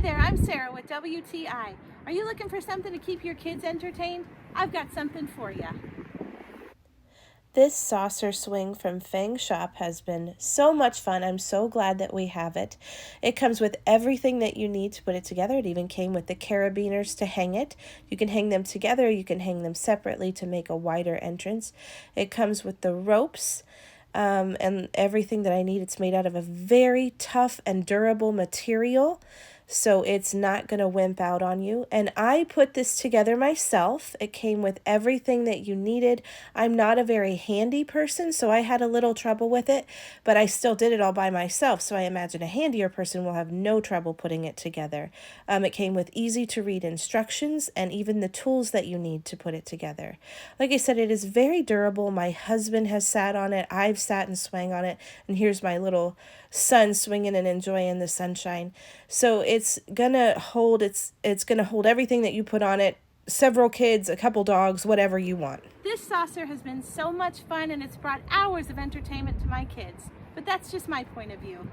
there, I'm Sarah with WTI. Are you looking for something to keep your kids entertained? I've got something for you. This saucer swing from Fang Shop has been so much fun. I'm so glad that we have it. It comes with everything that you need to put it together. It even came with the carabiners to hang it. You can hang them together, you can hang them separately to make a wider entrance. It comes with the ropes and everything that I need. It's made out of a very tough and durable material, so it's not going to wimp out on you. And I put this together myself. It came with everything that you needed. I'm not a very handy person, so I had a little trouble with it, but I still did it all by myself, so I imagine a handier person will have no trouble putting it together. It came with easy to read instructions and even the tools that you need to put it together. Like I said, it is very durable. My husband has sat on it. I've sat and swung on it, and here's my little son swinging and enjoying the sunshine. So it's gonna hold everything that you put on it, several kids, a couple dogs, whatever you want. This saucer has been so much fun and it's brought hours of entertainment to my kids. But that's just my point of view.